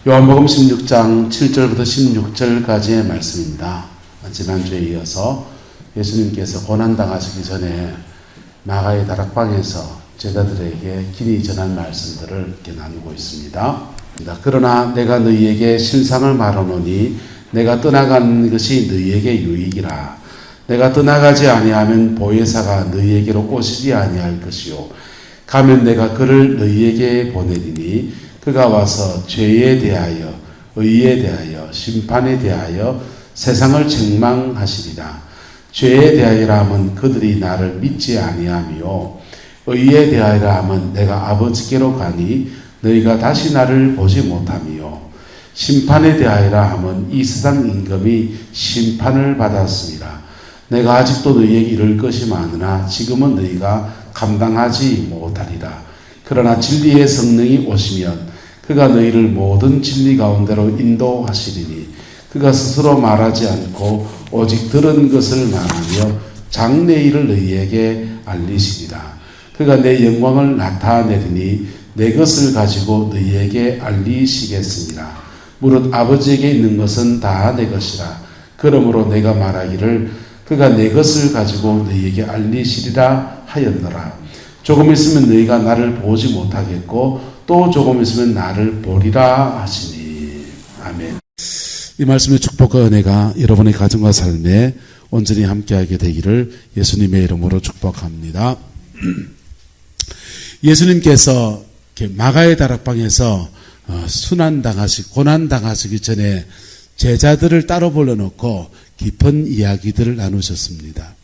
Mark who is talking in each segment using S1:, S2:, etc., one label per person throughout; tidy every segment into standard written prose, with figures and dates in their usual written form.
S1: 요한복음 16장 7절부터 16절까지의 말씀입니다. 지난주에 이어서 예수님께서 고난당하시기 전에 마가의 다락방에서 제자들에게 길이 전한 말씀들을 이렇게 나누고 있습니다. 그러나 내가 너희에게 실상을 말하노니 내가 떠나가는 것이 너희에게 유익이라. 내가 떠나가지 아니하면 보혜사가 너희에게로 오시지 아니할 것이요 가면 내가 그를 너희에게 보내리니 그가 와서 죄에 대하여 의에 대하여 심판에 대하여 세상을 책망하시리라. 죄에 대하여라 하면 그들이 나를 믿지 아니하며 의에 대하여라 하면 내가 아버지께로 가니 너희가 다시 나를 보지 못하며 심판에 대하여라 하면 이 세상 임금이 심판을 받았습니다. 내가 아직도 너희에게 이를 것이 많으나 지금은 너희가 감당하지 못하리라. 그러나 진리의 성령이 오시면 그가 너희를 모든 진리 가운데로 인도하시리니 그가 스스로 말하지 않고 오직 들은 것을 말하며 장래 일을 너희에게 알리시리라. 그가 내 영광을 나타내리니 내 것을 가지고 너희에게 알리시겠습니다. 무릇 아버지에게 있는 것은 다 내 것이라. 그러므로 내가 말하기를 그가 내 것을 가지고 너희에게 알리시리라 하였노라. 조금 있으면 너희가 나를 보지 못하겠고 또 조금 있으면 나를 보리라 하시니. 아멘. 이 말씀의 축복과 은혜가 여러분의 가정과 삶에 온전히 함께하게 되기를 예수님의 이름으로 축복합니다. 예수님께서 마가의 다락방에서 고난당하시기 전에 제자들을 따로 불러놓고 깊은 이야기들을 나누셨습니다.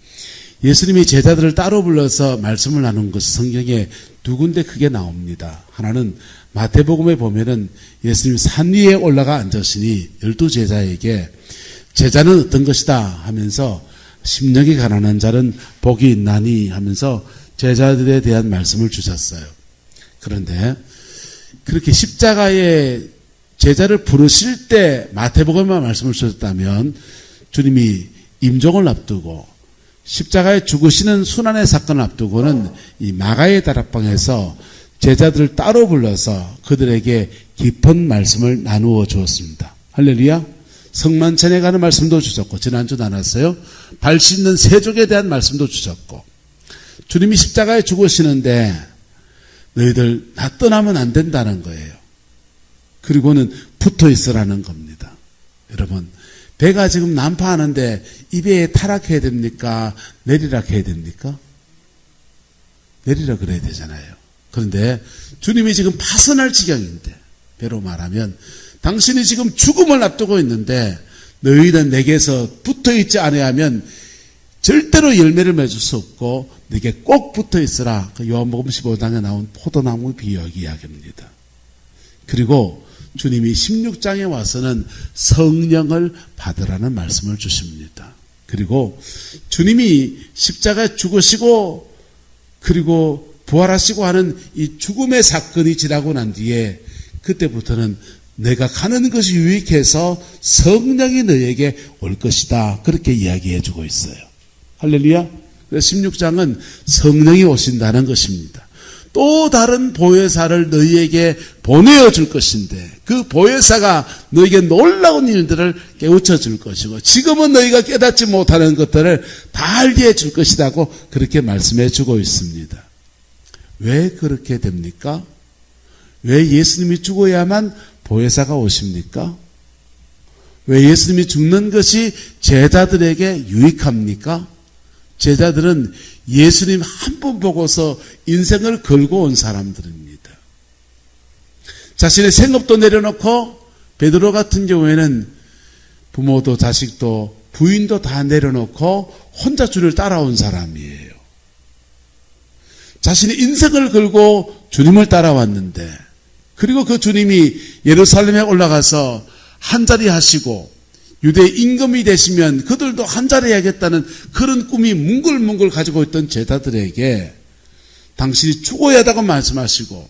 S1: 예수님이 제자들을 따로 불러서 말씀을 나눈 것이 성경에 두 군데 크게 나옵니다. 하나는 마태복음에 보면은 예수님이 산 위에 올라가 앉으시니 12제자에게 제자는 어떤 것이다 하면서 심령이 가난한 자는 복이 있나니 하면서 제자들에 대한 말씀을 주셨어요. 그런데 그렇게 십자가에 제자를 부르실 때 마태복음에만 말씀을 주셨다면 주님이 임종을 앞두고 십자가에 죽으시는 순환의 사건을 앞두고는 이 마가의 다락방에서 제자들을 따로 불러서 그들에게 깊은 말씀을 나누어 주었습니다. 할렐루야. 성만찬에 가는 말씀도 주셨고 지난주 나눴어요. 발 씻는 세족에 대한 말씀도 주셨고 주님이 십자가에 죽으시는데 너희들 나 떠나면 안 된다는 거예요. 그리고는 붙어 있으라는 겁니다. 여러분 배가 지금 난파하는데 이 배에 타락해야 됩니까? 내리락 해야 됩니까? 내리라 그래야 되잖아요. 그런데 주님이 지금 파선할 지경인데 배로 말하면 당신이 지금 죽음을 앞두고 있는데 너희는 내게서 붙어있지 아니하면 절대로 열매를 맺을 수 없고 내게 꼭 붙어있으라. 그 요한복음 15장에 나온 포도나무 비유 이야기입니다. 그리고 주님이 16장에 와서는 성령을 받으라는 말씀을 주십니다. 그리고 주님이 십자가에 죽으시고 그리고 부활하시고 하는 이 죽음의 사건이 지나고 난 뒤에 그때부터는 내가 가는 것이 유익해서 성령이 너에게 올 것이다. 그렇게 이야기해 주고 있어요. 할렐루야. 그래서 16장은 성령이 오신다는 것입니다. 또 다른 보혜사를 너희에게 보내어 줄 것인데 그 보혜사가 너희에게 놀라운 일들을 깨우쳐 줄 것이고 지금은 너희가 깨닫지 못하는 것들을 다 알게 해 줄 것이라고 그렇게 말씀해 주고 있습니다. 왜 그렇게 됩니까? 왜 예수님이 죽어야만 보혜사가 오십니까? 왜 예수님이 죽는 것이 제자들에게 유익합니까? 제자들은 예수님 한 분 보고서 인생을 걸고 온 사람들입니다. 자신의 생업도 내려놓고 베드로 같은 경우에는 부모도 자식도 부인도 다 내려놓고 혼자 주를 따라온 사람이에요. 자신의 인생을 걸고 주님을 따라왔는데 그리고 그 주님이 예루살렘에 올라가서 한자리 하시고 유대 임금이 되시면 그들도 한자리 하겠다는 그런 꿈이 뭉글뭉글 가지고 있던 제자들에게 당신이 죽어야 한다고 말씀하시고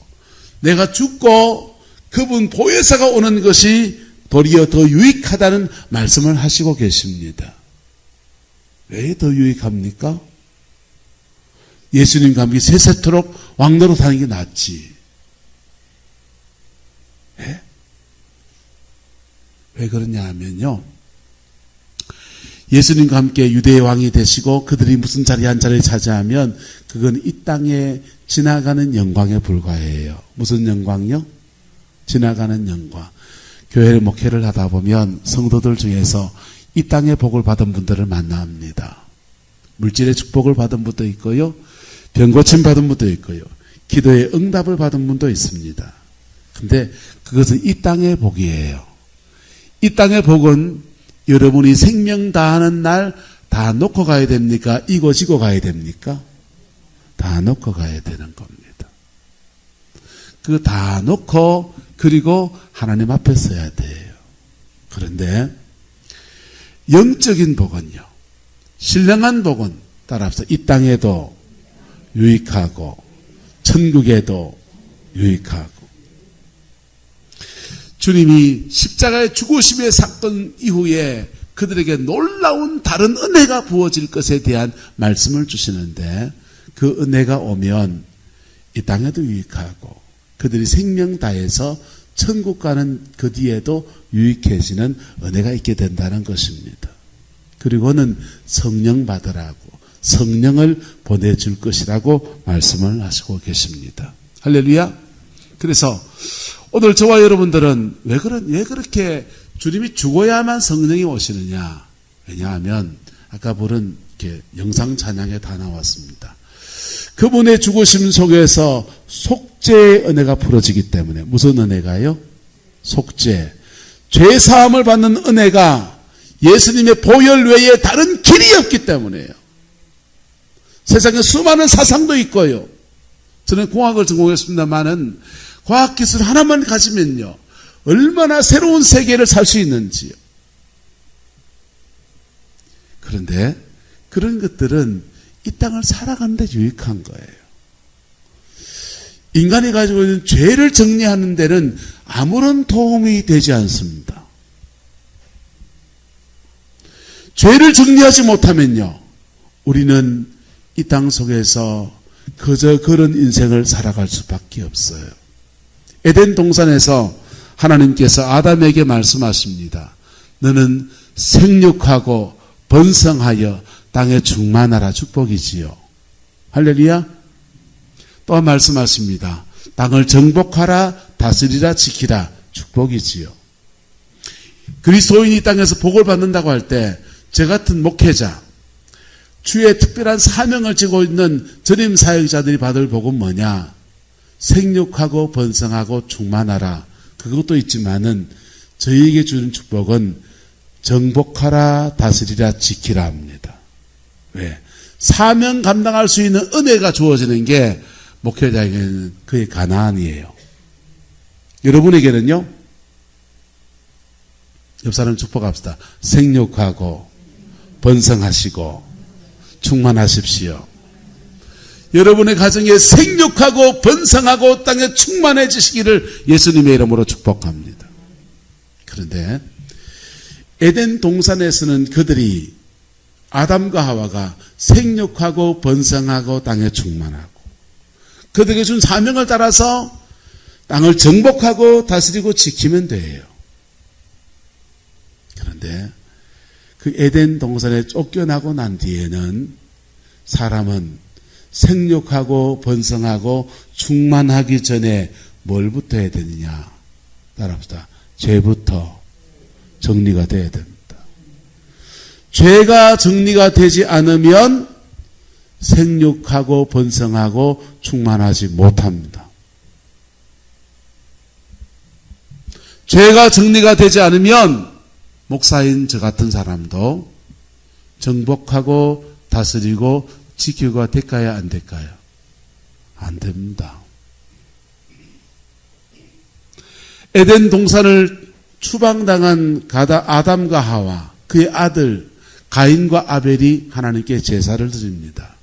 S1: 내가 죽고 그분 보혜사가 오는 것이 도리어 더 유익하다는 말씀을 하시고 계십니다. 왜 더 유익합니까? 예수님과 함께 세세토록 왕노릇하는 게 낫지. 네? 왜 그러냐 하면요, 예수님과 함께 유대의 왕이 되시고 그들이 무슨 자리 한 자리를 차지하면 그건 이 땅에 지나가는 영광에 불과해요. 무슨 영광요? 지나가는 영광. 교회를 목회를 하다 보면 성도들 중에서 이 땅의 복을 받은 분들을 만납니다. 물질의 축복을 받은 분도 있고요, 병고침 받은 분도 있고요, 기도의 응답을 받은 분도 있습니다. 근데 그것은 이 땅의 복이에요. 이 땅의 복은 여러분이 생명 다하는 날 다 놓고 가야 됩니까? 이고지고 가야 됩니까? 다 놓고 가야 되는 겁니다. 그거 다 놓고 그리고 하나님 앞에 서야 돼요. 그런데 영적인 복은요, 신령한 복은 따라서 이 땅에도 유익하고 천국에도 유익하고, 주님이 십자가의 죽으심의 사건 이후에 그들에게 놀라운 다른 은혜가 부어질 것에 대한 말씀을 주시는데, 그 은혜가 오면 이 땅에도 유익하고 그들이 생명 다해서 천국 가는 그 뒤에도 유익해지는 은혜가 있게 된다는 것입니다. 그리고는 성령 받으라고, 성령을 보내줄 것이라고 말씀을 하시고 계십니다. 할렐루야. 그래서 오늘 저와 여러분들은 왜 그렇게 주님이 죽어야만 성령이 오시느냐? 왜냐하면 아까 부른 이렇게 영상 찬양에 다 나왔습니다. 그분의 죽으심 속에서 속죄의 은혜가 풀어지기 때문에. 무슨 은혜가요? 속죄. 죄 사함을 받는 은혜가 예수님의 보혈 외에 다른 길이 없기 때문에요. 세상에 수많은 사상도 있고요. 저는 공학을 전공했습니다만은 과학기술 하나만 가지면요, 얼마나 새로운 세계를 살 수 있는지요. 그런데 그런 것들은 이 땅을 살아가는 데 유익한 거예요. 인간이 가지고 있는 죄를 정리하는 데는 아무런 도움이 되지 않습니다. 죄를 정리하지 못하면요, 우리는 이 땅 속에서 그저 그런 인생을 살아갈 수밖에 없어요. 에덴 동산에서 하나님께서 아담에게 말씀하십니다. 너는 생육하고 번성하여 땅에 충만하라. 축복이지요. 할렐루야. 또 말씀하십니다. 땅을 정복하라, 다스리라, 지키라. 축복이지요. 그리스도인이 땅에서 복을 받는다고 할 때 저 같은 목회자, 주의 특별한 사명을 지고 있는 전임 사역자들이 받을 복은 뭐냐? 생육하고 번성하고 충만하라. 그것도 있지만은 저희에게 주는 축복은 정복하라, 다스리라, 지키라 합니다. 왜? 사명 감당할 수 있는 은혜가 주어지는 게 목회자에게는 그의 가나안이에요. 여러분에게는요? 옆 사람 축복합시다. 생육하고 번성하시고 충만하십시오. 여러분의 가정에 생육하고 번성하고 땅에 충만해지시기를 예수님의 이름으로 축복합니다. 그런데 에덴 동산에서는 그들이, 아담과 하와가 생육하고 번성하고 땅에 충만하고 그들에게 준 사명을 따라서 땅을 정복하고 다스리고 지키면 돼요. 그런데 그 에덴 동산에 쫓겨나고 난 뒤에는 사람은 생육하고 번성하고 충만하기 전에 뭘부터 해야 되느냐? 따라합시다. 죄부터 정리가 돼야 됩니다. 죄가 정리가 되지 않으면 생육하고 번성하고 충만하지 못합니다. 죄가 정리가 되지 않으면 목사인 저 같은 사람도 정복하고 다스리고 지키고가 될까요? 안 될까요? 안 됩니다. 에덴 동산을 추방당한 아담과 하와, 그의 아들 가인과 아벨이 하나님께 제사를 드립니다.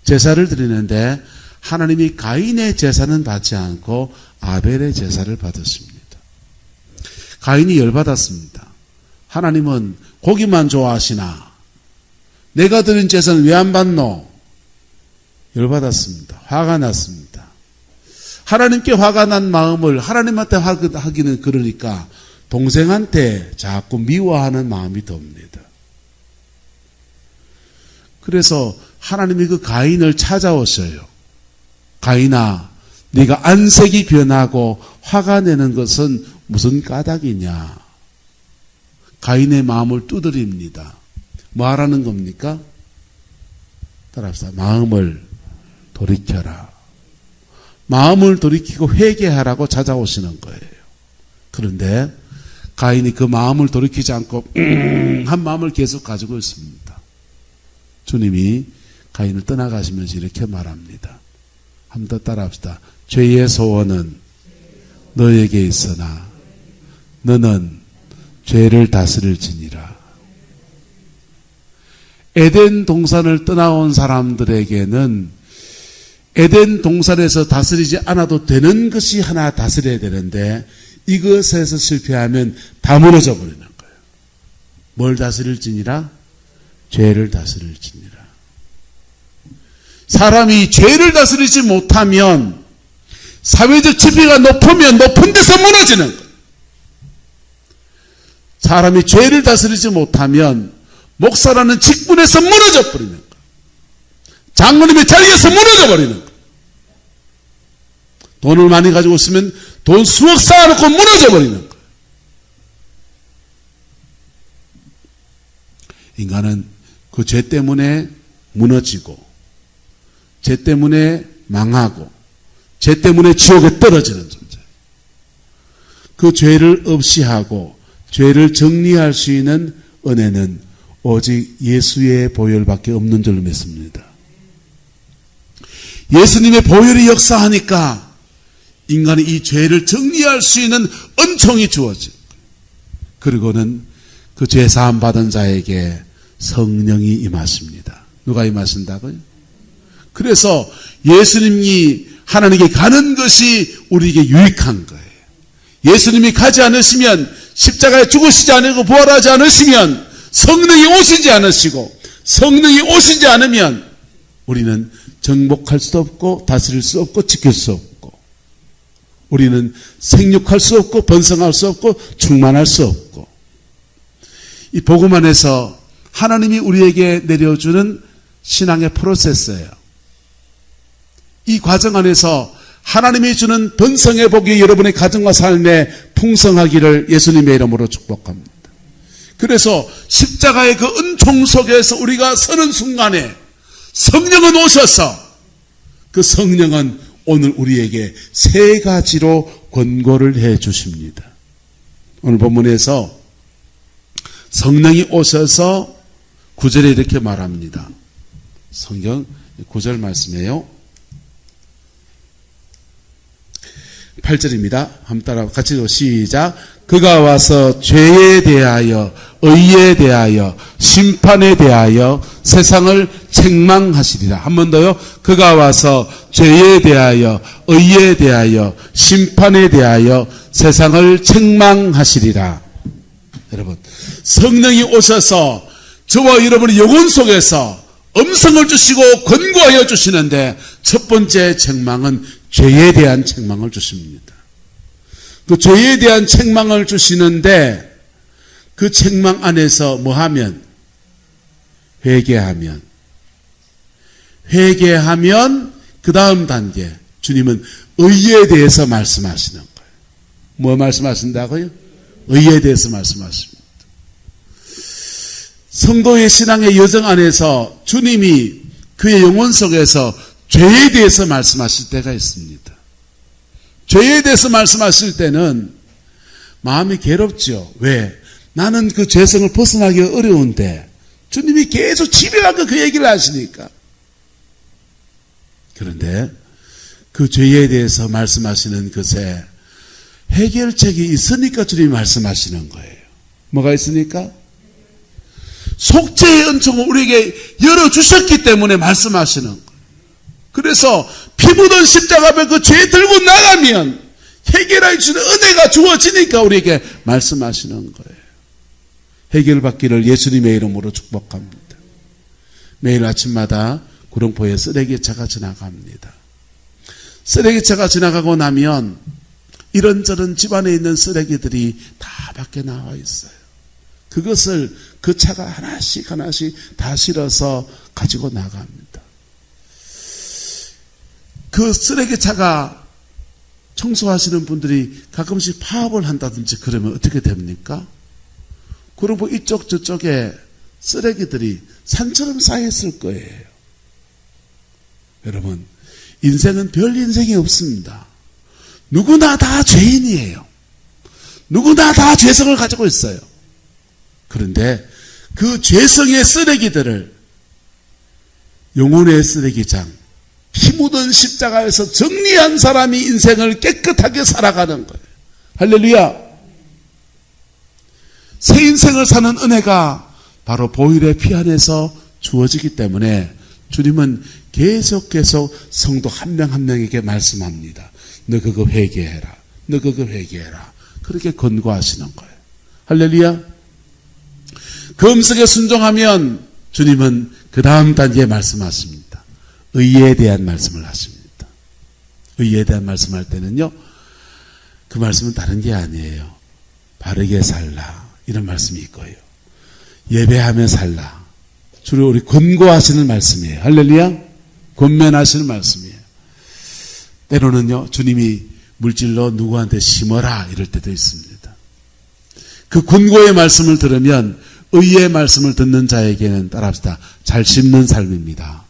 S1: 제사를 드리는데 하나님이 가인의 제사는 받지 않고 아벨의 제사를 받았습니다. 가인이 열받았습니다. 하나님은 고기만 좋아하시나? 내가 드린 제사는 왜 안 받노? 열받았습니다. 화가 났습니다. 하나님께 화가 난 마음을 하나님한테 하기는 그러니까 동생한테 자꾸 미워하는 마음이 듭니다. 그래서 하나님이 그 가인을 찾아오셔요. 가인아, 네가 안색이 변하고 화가 내는 것은 무슨 까닭이냐. 가인의 마음을 두드립니다. 뭐 하라는 겁니까? 따라합시다. 마음을 돌이켜라. 마음을 돌이키고 회개하라고 찾아오시는 거예요. 그런데 가인이 그 마음을 돌이키지 않고 한 마음을 계속 가지고 있습니다. 주님이 가인을 떠나가시면서 이렇게 말합니다. 한 번 더 따라합시다. 죄의 소원은 너에게 있으나 너는 죄를 다스릴지니라. 에덴 동산을 떠나온 사람들에게는 에덴 동산에서 다스리지 않아도 되는 것이 하나 다스려야 되는데 이것에서 실패하면 다 무너져 버리는 거예요. 뭘 다스릴지니라? 죄를 다스릴지니라. 사람이 죄를 다스리지 못하면 사회적 지위가 높으면 높은 데서 무너지는 거예요. 사람이 죄를 다스리지 못하면 목사라는 직분에서 무너져 버리는 거예요. 장로님의 자리에서 무너져 버리는 거예요. 돈을 많이 가지고 있으면 돈 수억 쌓아놓고 무너져 버리는 거예요. 인간은 그 죄 때문에 무너지고 죄 때문에 망하고 죄 때문에 지옥에 떨어지는 존재. 그 죄를 없이 하고 죄를 정리할 수 있는 은혜는 오직 예수의 보혈밖에 없는 줄로 믿습니다. 예수님의 보혈이 역사하니까 인간이 이 죄를 정리할 수 있는 은총이 주어지고 그리고는 그 죄사함 받은 자에게 성령이 임하십니다. 누가 임하신다고요? 그래서 예수님이 하나님께 가는 것이 우리에게 유익한 거예요. 예수님이 가지 않으시면 십자가에 죽으시지 않고 부활하지 않으시면 성령이 오시지 않으시고 성령이 오시지 않으면 우리는 정복할 수 없고 다스릴 수 없고 지킬 수 없고 우리는 생육할 수 없고 번성할 수 없고 충만할 수 없고 이 복음 안에서 하나님이 우리에게 내려주는 신앙의 프로세스예요. 이 과정 안에서 하나님이 주는 번성의 복이 여러분의 가정과 삶에 풍성하기를 예수님의 이름으로 축복합니다. 그래서 십자가의 그 은총 속에서 우리가 서는 순간에 성령은 오셔서 그 성령은 오늘 우리에게 세 가지로 권고를 해 주십니다. 오늘 본문에서 성령이 오셔서 9절에 이렇게 말합니다. 성경 9절 말씀이에요. 8절입니다. 한번 따라 같이 시작. 그가 와서 죄에 대하여 의에 대하여 심판에 대하여 세상을 책망하시리라. 한 번 더요. 그가 와서 죄에 대하여 의에 대하여 심판에 대하여 세상을 책망하시리라. 여러분, 성령이 오셔서 저와 여러분의 영혼 속에서 음성을 주시고 권고하여 주시는데 첫 번째 책망은 죄에 대한 책망을 주십니다. 그 죄에 대한 책망을 주시는데 그 책망 안에서 뭐 하면? 회개하면 그 다음 단계 주님은 의에 대해서 말씀하시는 거예요. 뭐 말씀하신다고요? 의에 대해서 말씀하십니다. 성도의 신앙의 여정 안에서 주님이 그의 영혼 속에서 죄에 대해서 말씀하실 때가 있습니다. 죄에 대해서 말씀하실 때는 마음이 괴롭죠. 왜? 나는 그 죄성을 벗어나기가 어려운데 주님이 계속 집에 가서 그 얘기를 하시니까. 그런데 그 죄에 대해서 말씀하시는 것에 해결책이 있으니까 주님이 말씀하시는 거예요. 뭐가 있으니까? 속죄의 은총을 우리에게 열어주셨기 때문에 말씀하시는 거예요. 그래서 피 묻은 십자가 앞에 그 죄 들고 나가면 해결해 주는 은혜가 주어지니까 우리에게 말씀하시는 거예요. 해결받기를 예수님의 이름으로 축복합니다. 매일 아침마다 구룡포에 쓰레기차가 지나갑니다. 쓰레기차가 지나가고 나면 이런저런 집안에 있는 쓰레기들이 다 밖에 나와 있어요. 그것을 그 차가 하나씩 하나씩 다 실어서 가지고 나갑니다. 그 쓰레기차가 청소하시는 분들이 가끔씩 파업을 한다든지 그러면 어떻게 됩니까? 그리고 이쪽 저쪽에 쓰레기들이 산처럼 쌓였을 거예요. 여러분, 인생은 별 인생이 없습니다. 누구나 다 죄인이에요. 누구나 다 죄성을 가지고 있어요. 그런데 그 죄성의 쓰레기들을 영혼의 쓰레기장, 피 묻은 십자가에서 정리한 사람이 인생을 깨끗하게 살아가는 거예요. 할렐루야. 새 인생을 사는 은혜가 바로 보혈의 피 안에서 주어지기 때문에 주님은 계속 성도 한 명 한 명에게 말씀합니다. 너 그거 회개해라. 너 그거 회개해라. 그렇게 권고하시는 거예요. 할렐루야. 그 음성에 순종하면 주님은 그 다음 단계에 말씀하십니다. 의에 대한 말씀을 하십니다. 의에 대한 말씀할 때는요, 그 말씀은 다른 게 아니에요. 바르게 살라, 이런 말씀이 있고요. 예배하며 살라, 주로 우리 권고하시는 말씀이에요. 할렐루야. 권면하시는 말씀이에요. 때로는요, 주님이 물질로 누구한테 심어라 이럴 때도 있습니다. 그 권고의 말씀을 들으면 의의 말씀을 듣는 자에게는 따라합시다. 잘 심는 삶입니다.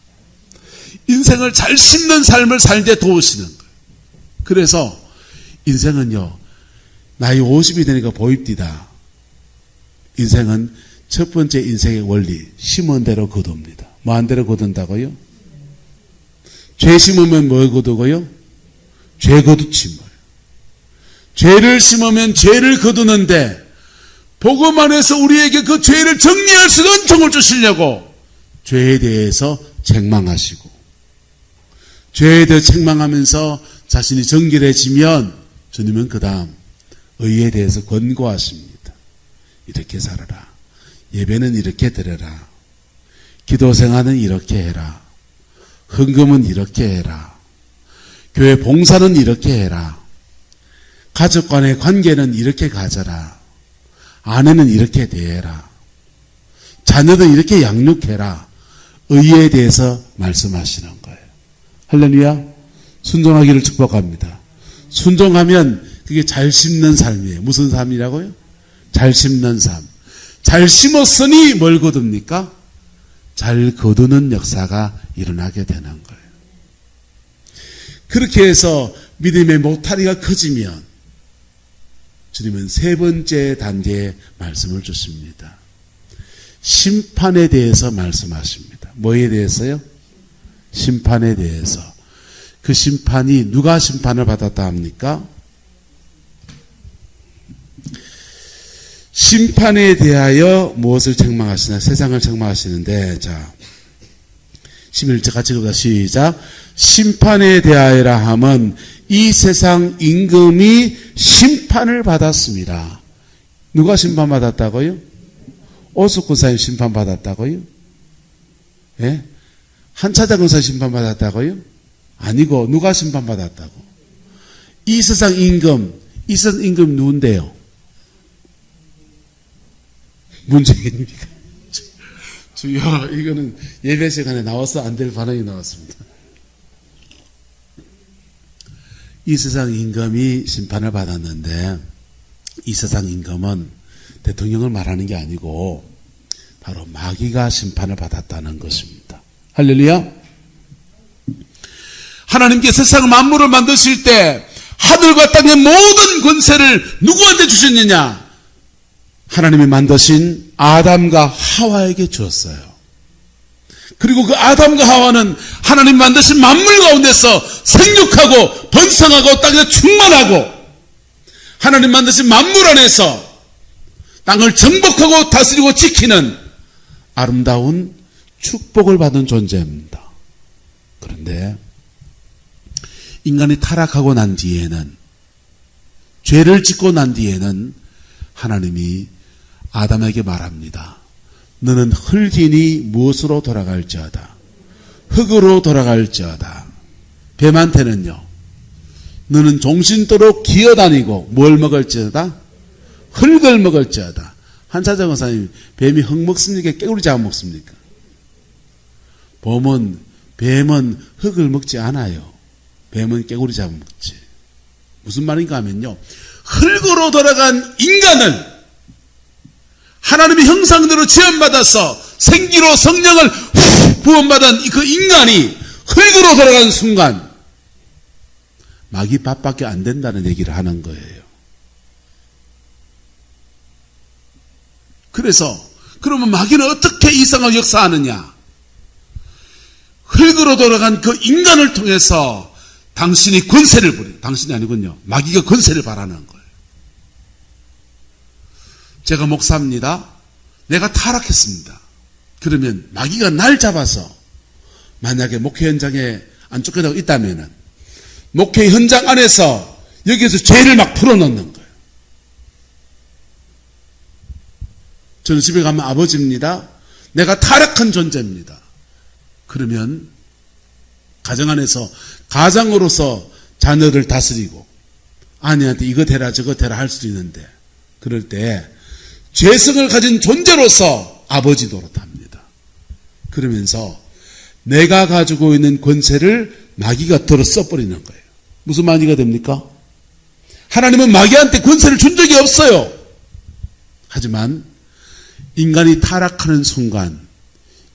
S1: 인생을 잘 심는 삶을 살게 도우시는 거예요. 그래서 인생은요, 나이 50이 되니까 보입디다. 인생은 첫 번째 인생의 원리, 심은 대로 거둡니다. 뭐 한 대로 거둔다고요? 죄 심으면 뭐 거두고요? 죄 거두지 뭘. 죄를 심으면 죄를 거두는데 복음 안에서 우리에게 그 죄를 정리할 수 있는 은총을 주시려고 죄에 대해서 책망하시고, 죄에 대해 책망하면서 자신이 정결해지면 주님은 그 다음 의에 대해서 권고하십니다. 이렇게 살아라. 예배는 이렇게 드려라. 기도 생활은 이렇게 해라. 헌금은 이렇게 해라. 교회 봉사는 이렇게 해라. 가족 간의 관계는 이렇게 가져라. 아내는 이렇게 대해라. 자녀들 이렇게 양육해라. 의에 대해서 말씀하시는 거예요. 할렐루야. 순종하기를 축복합니다. 순종하면 그게 잘 심는 삶이에요. 무슨 삶이라고요? 잘 심는 삶. 잘 심었으니 뭘 거둡니까? 잘 거두는 역사가 일어나게 되는 거예요. 그렇게 해서 믿음의 모타리가 커지면 주님은 세 번째 단계의 말씀을 주십니다. 심판에 대해서 말씀하십니다. 뭐에 대해서요? 심판에 대해서. 그 심판이 누가 심판을 받았다 합니까? 심판에 대하여 무엇을 책망하시나? 세상을 책망하시는데, 자, 11절 같이 읽어보자. 시작. 심판에 대하여라 함은 이 세상 임금이 심판을 받았습니다. 누가 심판받았다고요? 오숙군사님 심판받았다고요? 예? 한차장 군사 심판받았다고요? 아니고 누가 심판받았다고? 이 세상 임금, 이 세상 임금 누군데요? 문재인입니까? 주여, 이거는 예배 시간에 나와서 안 될 반응이 나왔습니다. 이 세상 임금이 심판을 받았는데, 이 세상 임금은 대통령을 말하는 게 아니고 바로 마귀가 심판을 받았다는 것입니다. 할렐루야. 하나님께 세상 만물을 만드실 때 하늘과 땅의 모든 권세를 누구한테 주셨느냐? 하나님이 만드신 아담과 하와에게 주었어요. 그리고 그 아담과 하와는 하나님 만드신 만물 가운데서 생육하고 번성하고 땅에 충만하고 하나님 만드신 만물 안에서 땅을 정복하고 다스리고 지키는 아름다운 축복을 받은 존재입니다. 그런데 인간이 타락하고 난 뒤에는, 죄를 짓고 난 뒤에는 하나님이 아담에게 말합니다. 너는 흙이니 무엇으로 돌아갈지어다. 흙으로 돌아갈지어다. 뱀한테는요, 너는 종신토록 기어다니고 뭘 먹을지어다? 흙을 먹을지어다. 한차정 의사님, 뱀이 흙 먹습니까? 깨구리 잡아 먹습니까? 뱀은 흙을 먹지 않아요. 뱀은 깨구리 잡아 먹지. 무슨 말인가 하면요, 흙으로 돌아간 인간을 하나님의 형상대로 지음받아서 생기로 성령을 부음받은 그 인간이 흙으로 돌아가는 순간 마귀 밥밖에 안 된다는 얘기를 하는 거예요. 그래서 그러면 마귀는 어떻게 이상한 역사하느냐? 흙으로 돌아간 그 인간을 통해서 당신이 권세를 부려. 당신이 아니군요. 마귀가 권세를 바라는 거예요. 제가 목사입니다. 내가 타락했습니다. 그러면 마귀가 날 잡아서 만약에 목회 현장에 안 쫓겨나고 있다면은 목회 현장 안에서 여기에서 죄를 막 풀어넣는 거예요. 저는 집에 가면 아버지입니다. 내가 타락한 존재입니다. 그러면 가정 안에서 가장으로서 자녀를 다스리고 아내한테 이거 대라 저거 대라 할 수도 있는데 그럴 때 죄성을 가진 존재로서 아버지 노릇합니다. 그러면서 내가 가지고 있는 권세를 마귀가 들어 써버리는 거예요. 무슨 마귀가 됩니까? 하나님은 마귀한테 권세를 준 적이 없어요. 하지만 인간이 타락하는 순간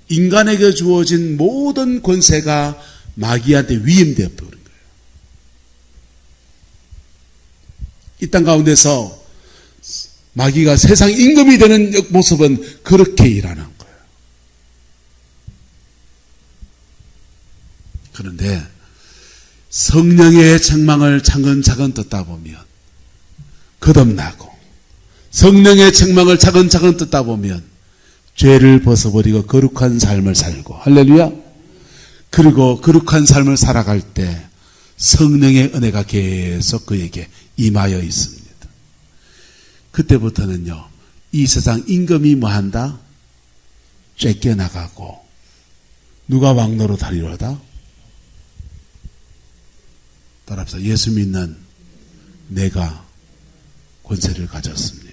S1: 인간에게 주어진 모든 권세가 마귀한테 위임되어 버린 거예요. 이 땅 가운데서 마귀가 세상 임금이 되는 모습은 그렇게 일하는 거예요. 그런데 성령의 책망을 차근차근 듣다 보면 거듭나고 성령의 책망을 차근차근 듣다 보면 죄를 벗어버리고 거룩한 삶을 살고 할렐루야. 그리고 거룩한 삶을 살아갈 때 성령의 은혜가 계속 그에게 임하여 있습니다. 그때부터는요, 이 세상 임금이 뭐한다? 쫓겨나가고 누가 왕노로 다리로다? 따라합시다. 예수 믿는 내가 권세를 가졌습니다.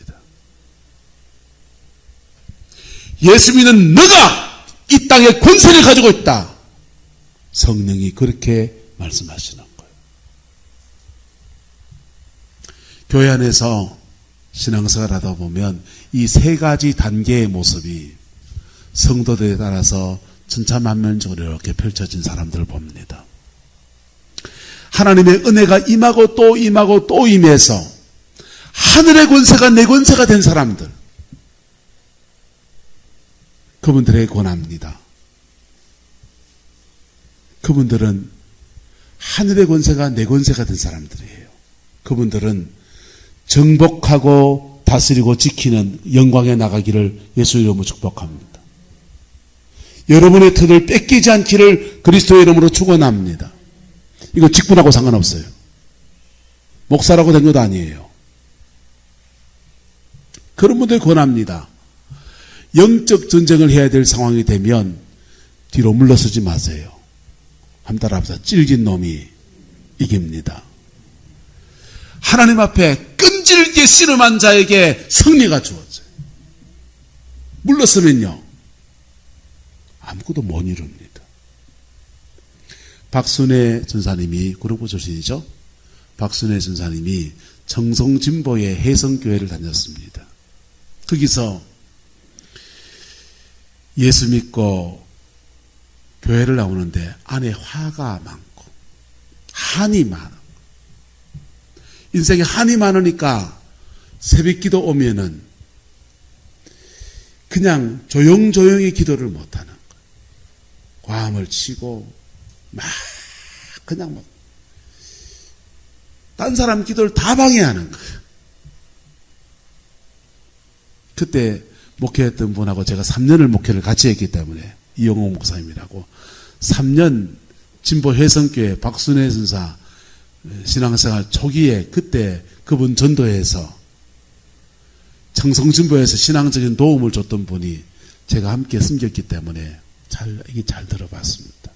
S1: 예수 믿는 너가 이 땅에 권세를 가지고 있다. 성령이 그렇게 말씀하시는 거예요. 교회 안에서 신앙생활 하다 보면 이 세 가지 단계의 모습이 성도들에 따라서 천차만별적으로 이렇게 펼쳐진 사람들을 봅니다. 하나님의 은혜가 임하고 또 임하고 또 임해서 하늘의 권세가 내 권세가 된 사람들, 그분들에게 권합니다. 그분들은 하늘의 권세가 내 권세가 된 사람들이에요. 그분들은 정복하고 다스리고 지키는 영광에 나가기를 예수 이름으로 축복합니다. 여러분의 터를 뺏기지 않기를 그리스도의 이름으로 축원합니다. 이거 직분하고 상관없어요. 목사라고 된 것도 아니에요. 그런 분들 권합니다. 영적 전쟁을 해야 될 상황이 되면 뒤로 물러서지 마세요. 한번 따라합시다. 찔긴 놈이 이깁니다. 하나님 앞에 끈질게 씨름한 자에게 승리가 주어져요. 물러서면요, 아무것도 못 이룹니다. 박순애 전사님이 구로구 출신이죠. 박순애 전사님이 청송진보의 혜성교회를 다녔습니다. 거기서 예수 믿고 교회를 나오는데 안에 화가 많고 한이 많아. 인생에 한이 많으니까 새벽기도 오면은 그냥 조용조용히 기도를 못하는 거예요. 과음을 치고 막 그냥 막 딴 사람 기도를 다 방해하는 거예요. 그때 목회했던 분하고 제가 3년을 목회를 같이 했기 때문에 이영호 목사님이라고 3년 진보 혜성교회 박순애 선사 신앙생활 초기에 그때 그분 전도해서 청송진보에서 신앙적인 도움을 줬던 분이 제가 함께 섬겼기 때문에 이게 잘 들어봤습니다.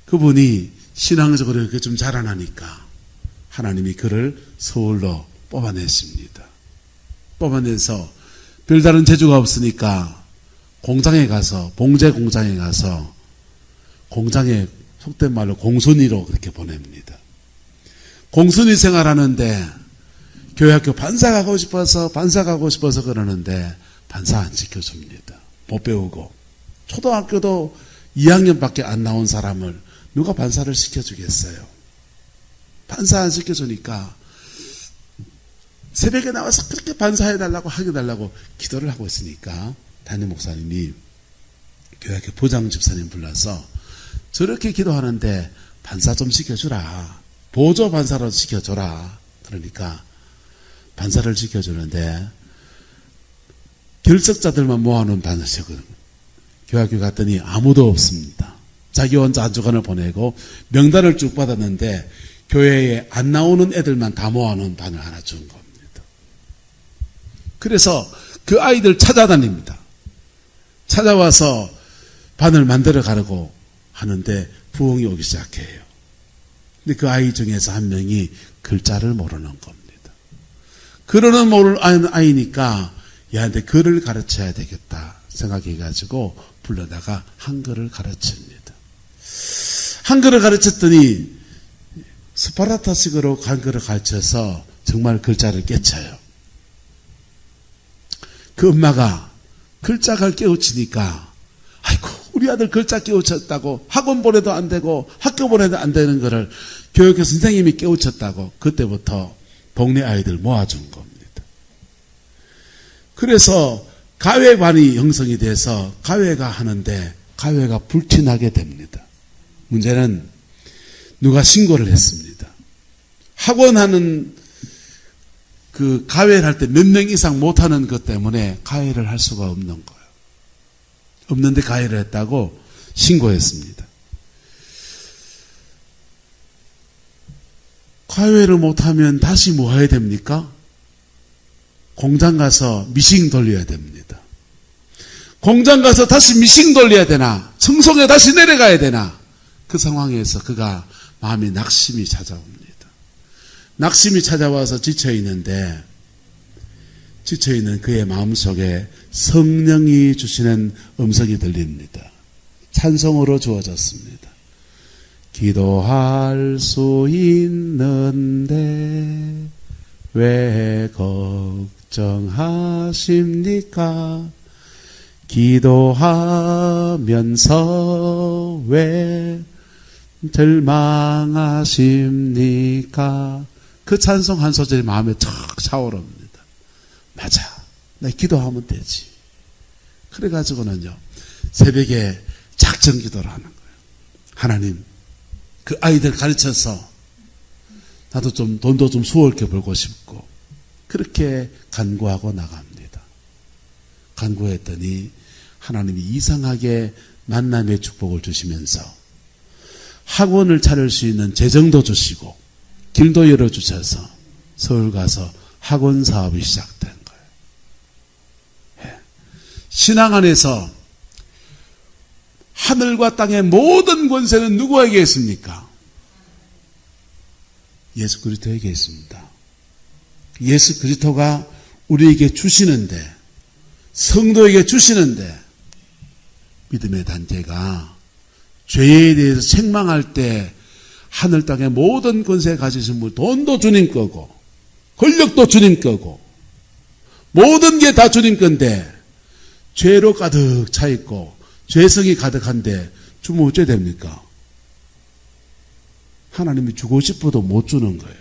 S1: 그분이 신앙적으로 이렇게 좀 자라나니까 하나님이 그를 서울로 뽑아냈습니다. 뽑아내서 별다른 재주가 없으니까 공장에 가서, 봉제 공장에 가서 공장에 속된 말로 공순이로 그렇게 보냅니다. 공순이 생활하는데 교회 학교 반사 가고 싶어서 그러는데 반사 안 시켜줍니다. 못 배우고. 초등학교도 2학년밖에 안 나온 사람을 누가 반사를 시켜주겠어요? 반사 안 시켜주니까 새벽에 나와서 그렇게 반사해달라고 하게달라고 기도를 하고 있으니까 담임 목사님이 교회학교 부장 집사님 불러서 저렇게 기도하는데 반사 좀 시켜주라. 보조 반사로 시켜줘라. 그러니까 반사를 시켜주는데 결석자들만 모아놓은 반사거든요. 교회학교 갔더니 아무도 없습니다. 자기 혼자 한 주간을 보내고 명단을 쭉 받았는데 교회에 안 나오는 애들만 다 모아놓은 반을 하나 준 겁니다. 그래서 그 아이들 찾아다닙니다. 찾아와서 반을 만들어 가려고 하는데 부흥이 오기 시작해요. 근데 그 아이 중에서 한 명이 글자를 모르는 겁니다. 글은 모르는 아이니까 얘한테 글을 가르쳐야 되겠다 생각해가지고 불러다가 한글을 가르칩니다. 한글을 가르쳤더니 스파르타식으로 한글을 가르쳐서 정말 글자를 깨쳐요. 그 엄마가 글자가 깨우치니까 아이고 우리 아들 글자 깨우쳤다고 학원 보내도 안 되고 학교 보내도 안 되는 거를 교육교 선생님이 깨우쳤다고 그때부터 동네 아이들 모아준 겁니다. 그래서 가외반이 형성이 돼서 가외가 하는데 가외가 불티나게 됩니다. 문제는 누가 신고를 했습니다. 학원하는 그 가외를 할 때 몇 명 이상 못하는 것 때문에 가외를 할 수가 없는 거예요. 없는데 가외를 했다고 신고했습니다. 가외를 못하면 다시 뭐 해야 됩니까? 공장 가서 미싱 돌려야 됩니다. 공장 가서 다시 미싱 돌려야 되나? 청송에 다시 내려가야 되나? 그 상황에서 그가 마음에 낙심이 찾아옵니다. 낙심이 찾아와서 지쳐있는 그의 마음속에 성령이 주시는 음성이 들립니다. 찬송으로 주어졌습니다. 기도할 수 있는데 왜 걱정하십니까? 기도하면서 왜 절망하십니까? 그 찬송 한 소절이 마음에 척 차오릅니다. 맞아. 나 기도하면 되지. 그래가지고는요, 새벽에 작정 기도를 하는 거예요. 하나님, 그 아이들 가르쳐서 나도 좀 돈도 좀 수월하게 벌고 싶고, 그렇게 간구하고 나갑니다. 간구했더니 하나님이 이상하게 만남의 축복을 주시면서 학원을 차릴 수 있는 재정도 주시고 길도 열어주셔서 서울 가서 학원 사업이 시작된 거예요. 신앙 안에서 하늘과 땅의 모든 권세는 누구에게 있습니까? 예수 그리스도에게 있습니다. 예수 그리스도가 우리에게 주시는데, 성도에게 주시는데, 믿음의 단계가 죄에 대해서 책망할 때 하늘 땅의 모든 권세 가지신 분, 돈도 주님 거고 권력도 주님 거고 모든 게 다 주님 건데 죄로 가득 차 있고 죄성이 가득한데 주면 어째 됩니까? 하나님이 주고 싶어도 못 주는 거예요.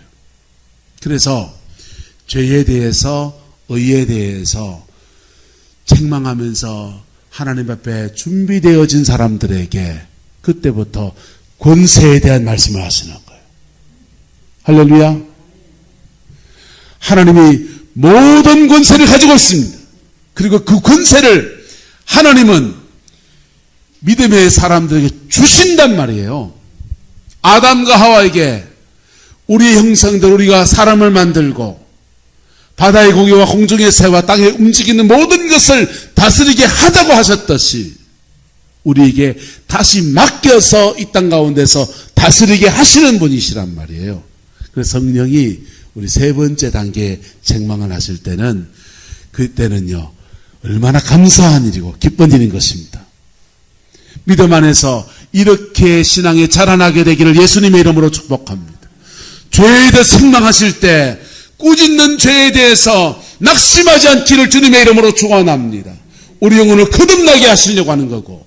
S1: 그래서 죄에 대해서 의에 대해서 책망하면서 하나님 앞에 준비되어진 사람들에게 그때부터 권세에 대한 말씀을 하시는 거예요. 할렐루야. 하나님이 모든 권세를 가지고 있습니다. 그리고 그 권세를 하나님은 믿음의 사람들에게 주신단 말이에요. 아담과 하와에게 우리의 형상대로 우리가 사람을 만들고 바다의 고기와 공중의 새와 땅에 움직이는 모든 것을 다스리게 하자고 하셨듯이 우리에게 다시 맡겨서 이 땅 가운데서 다스리게 하시는 분이시란 말이에요. 그래서 성령이 우리 세 번째 단계에 책망을 하실 때는 그때는요, 얼마나 감사한 일이고 기쁜 일인 것입니다. 믿음 안에서 이렇게 신앙에 자라나게 되기를 예수님의 이름으로 축복합니다. 죄에 대해 생망하실 때 꾸짖는 죄에 대해서 낙심하지 않기를 주님의 이름으로 축원합니다. 우리 영혼을 거듭나게 하시려고 하는 거고,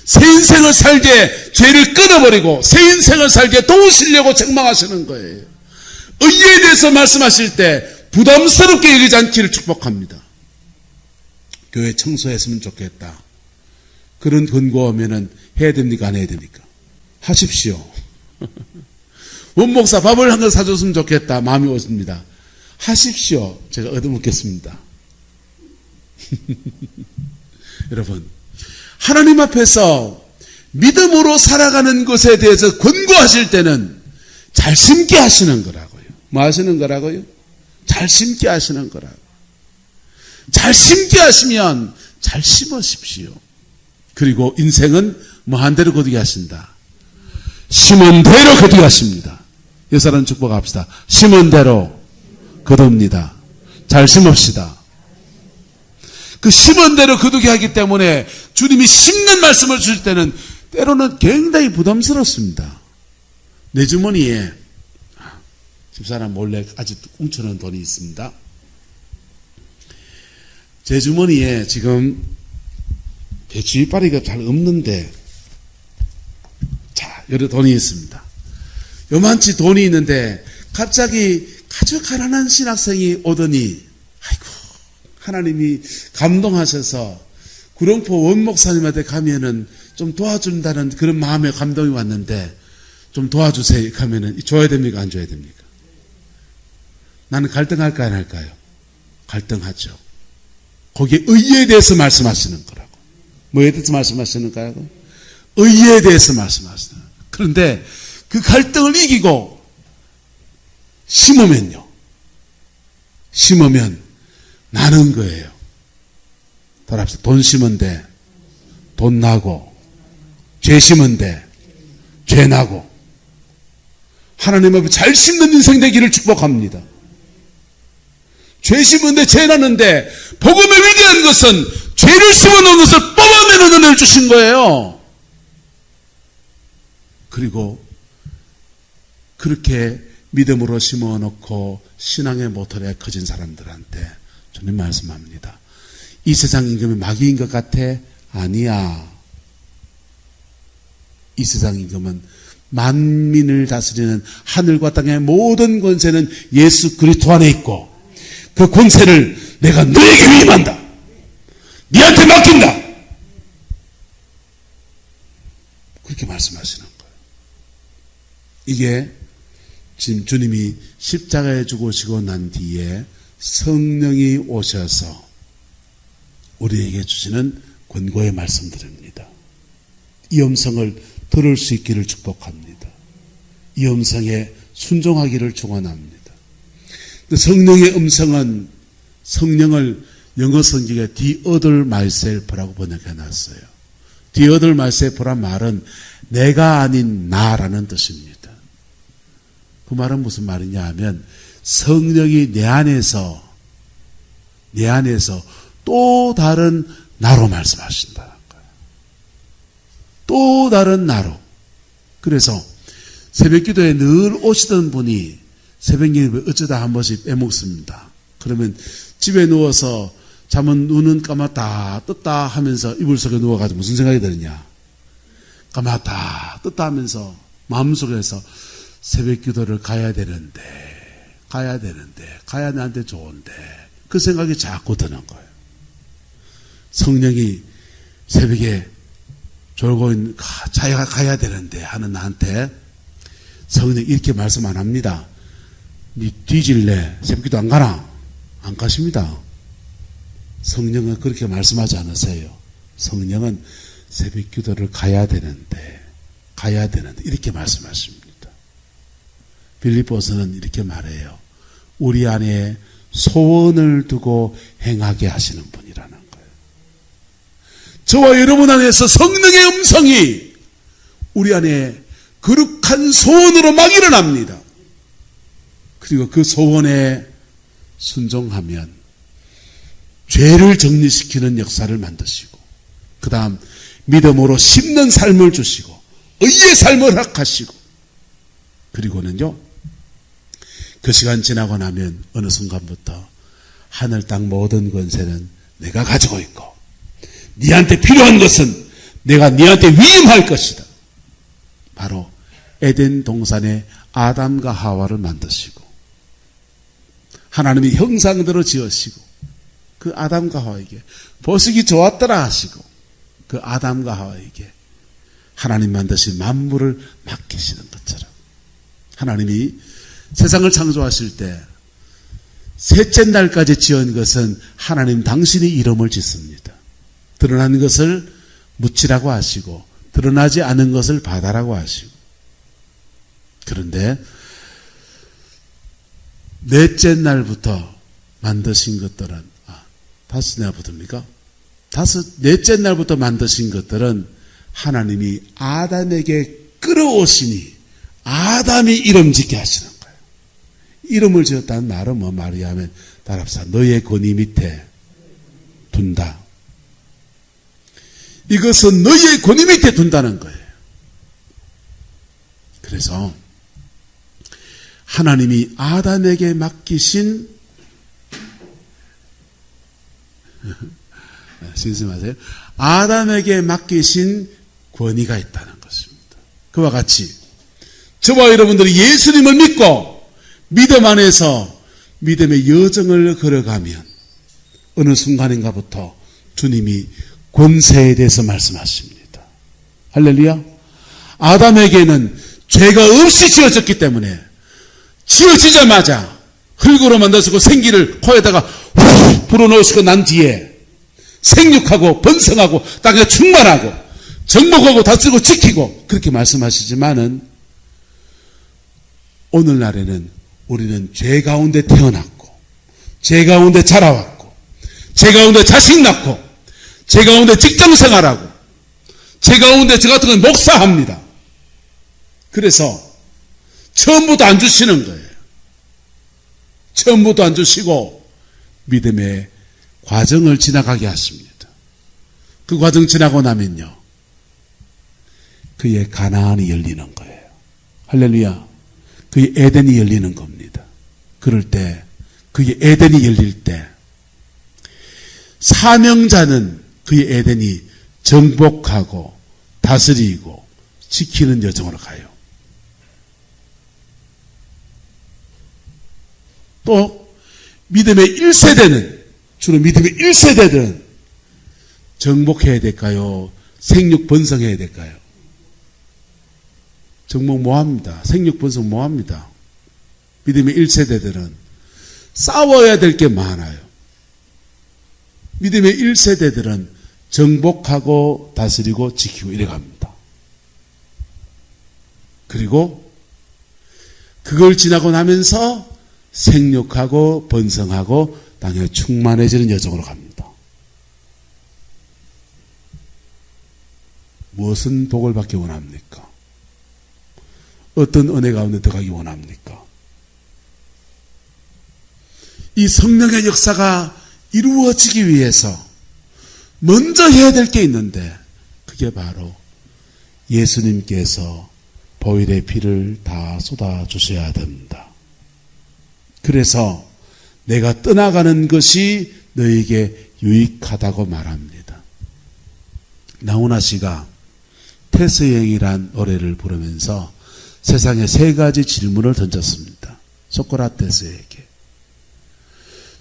S1: 새 인생을 살게 죄를 끊어버리고 새 인생을 살게 도우시려고 책망하시는 거예요. 의에 대해서 말씀하실 때 부담스럽게 여기지 않기를 축복합니다. 교회 청소했으면 좋겠다. 그런 권고하면은 해야 됩니까? 안 해야 됩니까? 하십시오. 원목사 밥을 한 번 사줬으면 좋겠다. 마음이 오십니다. 하십시오. 제가 얻어먹겠습니다. 여러분, 하나님 앞에서 믿음으로 살아가는 것에 대해서 권고하실 때는 잘 심게 하시는 거라고요. 뭐 하시는 거라고요? 잘 심게 하시는 거라고. 잘 심게 하시면 잘 심으십시오. 그리고 인생은 뭐 한 대로 거두게 하신다. 심은 대로 거두게 하십니다. 여사람 축복합시다. 심은 대로 거둡니다. 잘 심읍시다. 그 심은 대로 거두게 하기 때문에 주님이 심는 말씀을 주실 때는 때로는 굉장히 부담스럽습니다. 내 주머니에 집사람 몰래 아직 꽁쳐놓은 돈이 있습니다. 제 주머니에 지금 배추 이파리가 잘 없는데, 자, 여러 돈이 있습니다. 요만치 돈이 있는데 갑자기 아주 가난한 신학생이 오더니, 아이고, 하나님이 감동하셔서 구룡포 원목사님한테 가면은 좀 도와준다는 그런 마음의 감동이 왔는데 좀 도와주세요 하면은 줘야 됩니까? 안 줘야 됩니까? 나는 갈등할까요? 안 할까요? 갈등하죠. 거기에 의에 대해서 말씀하시는 거라고. 뭐에 대해서 말씀하시는 거라고? 의에 대해서 말씀하시는 거라고. 그런데 그 갈등을 이기고 심으면요. 심으면 나는 거예요. 돌아봅시다. 돈 심은 데 돈 나고, 죄 심은 데 죄 나고, 하나님 앞에 잘 심는 인생 되기를 축복합니다. 죄 심은데 죄 나는데 복음의 위대한 것은 죄를 심어놓은 것을 뽑아내는 은혜를 주신 거예요. 그리고 그렇게 믿음으로 심어놓고 신앙의 모터에 커진 사람들한테 주님 말씀합니다. 이 세상 임금이 마귀인 것 같아? 아니야. 이 세상 임금은 만민을 다스리는 하늘과 땅의 모든 권세는 예수 그리스도 안에 있고, 그 권세를 내가 너에게 위임한다. 네한테 맡긴다. 그렇게 말씀하시는 거예요. 이게 지금 주님이 십자가에 죽으시고 난 뒤에 성령이 오셔서 우리에게 주시는 권고의 말씀들입니다. 이 음성을 들을 수 있기를 축복합니다. 이 음성에 순종하기를 축원합니다. 성령의 음성은, 성령을 영어 성경에 The other myself라고 번역해 놨어요. The other myself란 말은 내가 아닌 나라는 뜻입니다. 그 말은 무슨 말이냐 하면 성령이 내 안에서 또 다른 나로 말씀하신다는 거예요. 또 다른 나로. 그래서 새벽 기도에 늘 오시던 분이 새벽 기도에 어쩌다 한 번씩 빼먹습니다. 그러면 집에 누워서 잠은 눈은 감았다 떴다 하면서 이불 속에 누워가지고 무슨 생각이 드느냐. 감았다 떴다 하면서 마음속에서 새벽 기도를 가야 되는데 가야 나한테 좋은데 그 생각이 자꾸 드는 거예요. 성령이 새벽에 졸고 있는 자기가 가야 되는데 하는 나한테 성령이 이렇게 말씀 안 합니다. 니 뒤질래? 새벽기도 안 가나? 안 가십니다. 성령은 그렇게 말씀하지 않으세요. 성령은 새벽기도를 가야 되는데 이렇게 말씀하십니다. 빌립보서는 이렇게 말해요. 우리 안에 소원을 두고 행하게 하시는 분이라는 거예요. 저와 여러분 안에서 성령의 음성이 우리 안에 거룩한 소원으로 막 일어납니다. 그리고 그 소원에 순종하면 죄를 정리시키는 역사를 만드시고, 그 다음 믿음으로 심는 삶을 주시고, 의의 삶을 허락하시고, 그리고는요, 그 시간 지나고 나면 어느 순간부터 하늘 땅 모든 권세는 내가 가지고 있고, 네한테 필요한 것은 내가 네한테 위임할 것이다. 바로 에덴 동산에 아담과 하와를 만드시고, 하나님이 형상대로 지으시고, 그 아담과 하와에게 보시기 좋았더라 하시고, 그 아담과 하와에게 하나님 만드신 만물을 맡기시는 것처럼, 하나님이 세상을 창조하실 때 셋째 날까지 지은 것은 하나님 당신이 이름을 짓습니다. 드러난 것을 묻히라고 하시고, 드러나지 않은 것을 받아라고 하시고, 그런데 넷째 날부터 만드신 것들은, 다섯 날부터입니까? 넷째 날부터 만드신 것들은 하나님이 아담에게 끌어오시니 아담이 이름 짓게 하시는 거예요. 이름을 지었다는 말은 뭐 말이냐면, 따라합시다. 너의 권위 밑에 둔다. 이것은 너의 권위 밑에 둔다는 거예요. 그래서 하나님이 아담에게 맡기신, 신심하세요. 아담에게 맡기신 권위가 있다는 것입니다. 그와 같이 저와 여러분들이 예수님을 믿고 믿음 안에서 믿음의 여정을 걸어가면 어느 순간인가부터 주님이 권세에 대해서 말씀하십니다. 할렐루야. 아담에게는 죄가 없이 지어졌기 때문에 지어지자마자 흙으로 만드시고 생기를 코에다가 후 불어넣으시고 난 뒤에 생육하고 번성하고 땅에 충만하고 정복하고 다스리고 지키고, 그렇게 말씀하시지만은 오늘날에는 우리는 죄 가운데 태어났고, 죄 가운데 자라왔고, 죄 가운데 자식 낳고, 죄 가운데 직장 생활하고, 죄 가운데 저 같은 건 목사합니다. 그래서 처음부터 안 주시는 거예요. 처음부터 안 주시고 믿음의 과정을 지나가게 하십니다. 그 과정 지나고 나면요, 그의 가나안이 열리는 거예요. 할렐루야. 그의 에덴이 열리는 겁니다. 그럴 때, 그의 에덴이 열릴 때 사명자는 그의 에덴이 정복하고 다스리고 지키는 여정으로 가요. 또 믿음의 1세대는, 주로 믿음의 1세대들은 정복해야 될까요? 생육 번성해야 될까요? 정복 뭐합니다. 생육 번성 뭐합니다. 믿음의 1세대들은 싸워야 될 게 많아요. 믿음의 1세대들은 정복하고 다스리고 지키고 이래 갑니다. 그리고 그걸 지나고 나면서 생육하고 번성하고 땅에 충만해지는 여정으로 갑니다. 무엇은 복을 받기 원합니까? 어떤 은혜 가운데 들어가기 원합니까? 이 성령의 역사가 이루어지기 위해서 먼저 해야 될 게 있는데, 그게 바로 예수님께서 보혈의 피를 다 쏟아주셔야 됩니다. 그래서 내가 떠나가는 것이 너에게 유익하다고 말합니다. 나훈아 씨가 태스여행이란 노래를 부르면서 세상에 세 가지 질문을 던졌습니다. 소크라테스에게.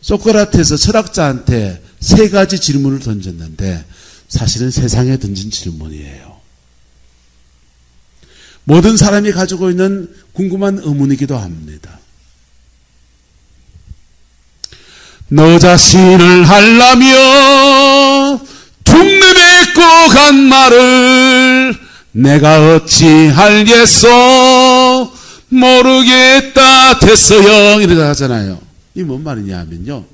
S1: 소크라테스 철학자한테 세 가지 질문을 던졌는데 사실은 세상에 던진 질문이에요. 모든 사람이 가지고 있는 궁금한 의문이기도 합니다. 너 자신을 알라며 흉내 맺고 간 말을 내가 어찌 알겠소 모르겠다 됐어요 이렇게 하잖아요. 이 뭔 말이냐 하면요,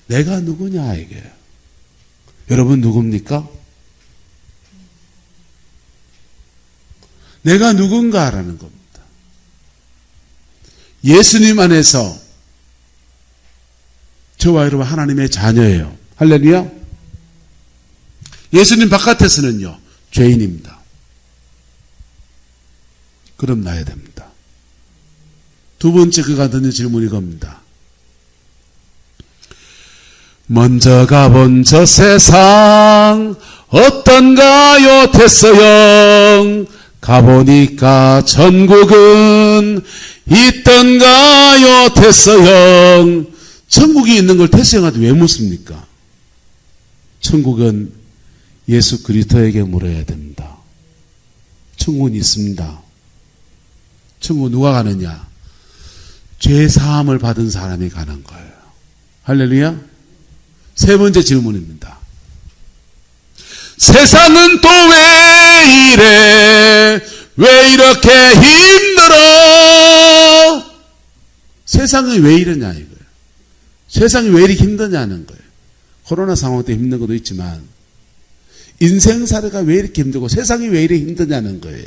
S1: 내가 누구냐 이게. 여러분 누굽니까? 내가 누군가라는 겁니다. 예수님 안에서 저와 여러분 하나님의 자녀예요. 할렐루야. 예수님 바깥에서는요, 죄인입니다. 그럼 나야 됩니다. 두 번째 그가 던진 질문이 겁니다. 먼저 가본 저 세상 어떤가요? 됐어요. 가보니까 천국은 있던가요? 됐어요. 천국이 있는 걸 태수형한테 왜 묻습니까? 천국은 예수 그리스도에게 물어야 됩니다. 천국은 있습니다. 천국 누가 가느냐? 죄 사함을 받은 사람이 가는 거예요. 할렐루야. 세 번째 질문입니다. 세상은 또 왜 이래? 왜 이렇게 힘들어? 세상이 왜 이러냐 이거예요. 세상이 왜 이렇게 힘드냐는 거예요. 코로나 상황 때 힘든 것도 있지만 인생살이가 왜 이렇게 힘들고 세상이 왜 이렇게 힘드냐는 거예요.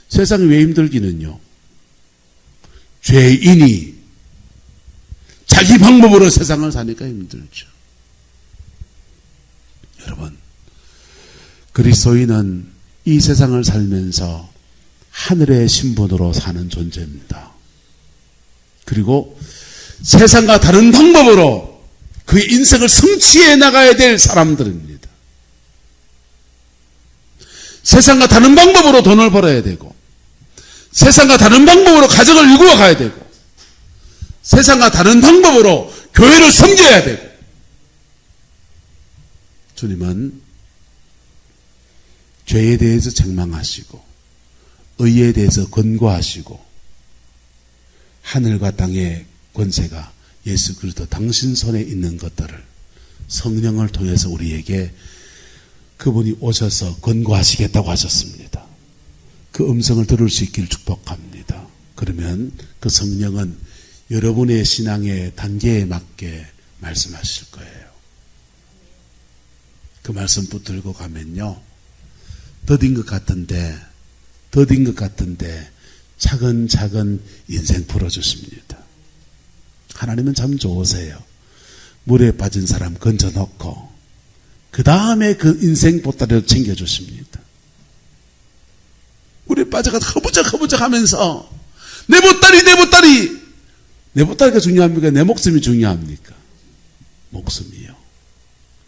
S1: 세상이 왜 힘들기는요, 죄인이 자기 방법으로 세상을 사니까 힘들죠. 여러분, 그리스도인은 이 세상을 살면서 하늘의 신분으로 사는 존재입니다. 그리고 세상과 다른 방법으로 그 인생을 성취해 나가야 될 사람들입니다. 세상과 다른 방법으로 돈을 벌어야 되고, 세상과 다른 방법으로 가정을 이루어 가야 되고, 세상과 다른 방법으로 교회를 섬겨야 되고, 주님은 죄에 대해서 책망하시고 의에 대해서 권고하시고 하늘과 땅의 권세가 예수 그리스도 당신 손에 있는 것들을 성령을 통해서 우리에게 그분이 오셔서 권고하시겠다고 하셨습니다. 그 음성을 들을 수 있기를 축복합니다. 그러면 그 성령은 여러분의 신앙의 단계에 맞게 말씀하실 거예요. 그 말씀 붙들고 가면요, 더딘 것 같은데 차근차근 인생 풀어주십니다. 하나님은 참 좋으세요. 물에 빠진 사람 건져놓고 그 다음에 그 인생 보따리를 챙겨주십니다. 물에 빠져가지고 허부적 하면서 내 보따리가 중요합니까? 내 목숨이 중요합니까? 목숨이요.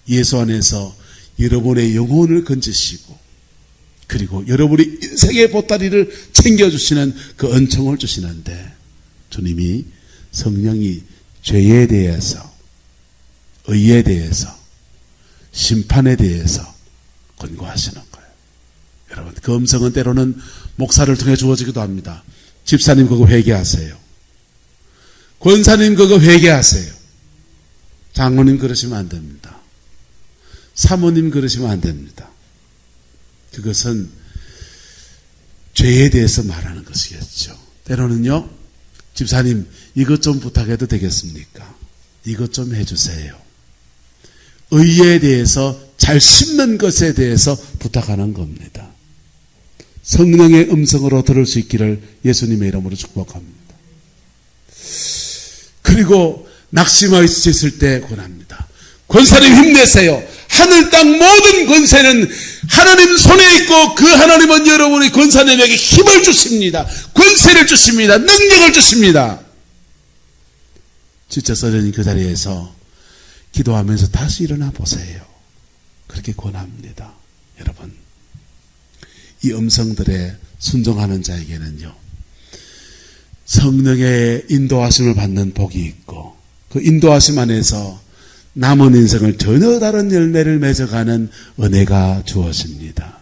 S1: 예수 안에서 여러분의 영혼을 건지시고 그리고 여러분의 인생의 보따리를 챙겨주시는 그 은총을 주시는데, 주님이 성령이 죄에 대해서, 의에 대해서, 심판에 대해서 권고하시는 거예요. 여러분, 그 음성은 때로는 목사를 통해 주어지기도 합니다. 집사님 그거 회개하세요. 권사님 그거 회개하세요. 장로님 그러시면 안 됩니다. 사모님 그러시면 안 됩니다. 그것은 죄에 대해서 말하는 것이겠죠. 때로는요, 집사님 이것 좀 부탁해도 되겠습니까? 이것 좀 해주세요. 의에 대해서 잘 심는 것에 대해서 부탁하는 겁니다. 성령의 음성으로 들을 수 있기를 예수님의 이름으로 축복합니다. 그리고 낙심하셨을 때 권합니다. 권사님 힘내세요. 하늘 땅 모든 권세는 하나님 손에 있고 그 하나님은 여러분의 권사님에게 힘을 주십니다. 권세를 주십니다. 능력을 주십니다. 지쳐서는 그 자리에서 기도하면서 다시 일어나 보세요. 그렇게 권합니다. 여러분, 이 음성들에 순종하는 자에게는요, 성령의 인도하심을 받는 복이 있고 그 인도하심 안에서 남은 인생을 전혀 다른 열매를 맺어가는 은혜가 주어집니다.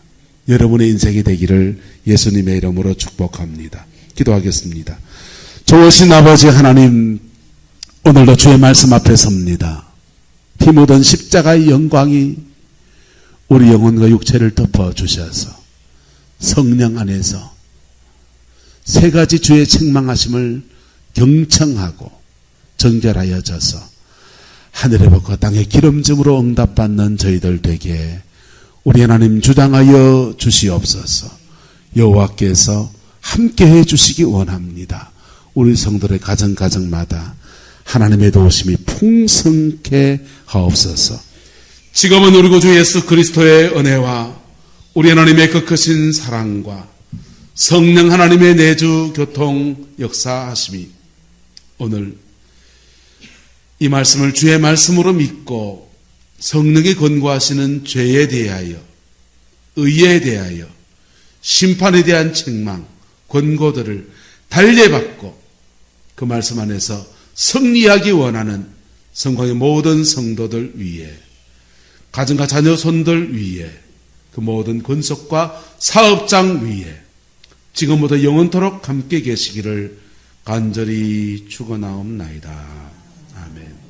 S1: 여러분의 인생이 되기를 예수님의 이름으로 축복합니다. 기도하겠습니다. 좋으신 아버지 하나님, 오늘도 주의 말씀 앞에 섭니다. 피 묻은 십자가의 영광이 우리 영혼과 육체를 덮어주셔서 성령 안에서 세 가지 주의 책망하심을 경청하고 정결하여져서 하늘의 복과 땅의 기름짐으로 응답받는 저희들 되게 우리 하나님 주장하여 주시옵소서. 여호와께서 함께해 주시기 원합니다. 우리 성도의 가정마다 하나님의 도우심이 풍성케 하옵소서. 지금은 우리 구주 예수 그리스도의 은혜와 우리 하나님의 그 크신 사랑과 성령 하나님의 내주 교통 역사하심이 오늘 이 말씀을 주의 말씀으로 믿고 성령이 권고하시는 죄에 대하여, 의에 대하여, 심판에 대한 책망, 권고들을 달래받고 그 말씀 안에서 승리하기 원하는 성광의 모든 성도들 위에, 가정과 자녀 손들 위에, 그 모든 권속과 사업장 위에 지금부터 영원토록 함께 계시기를 간절히 축원하옵나이다. 아멘.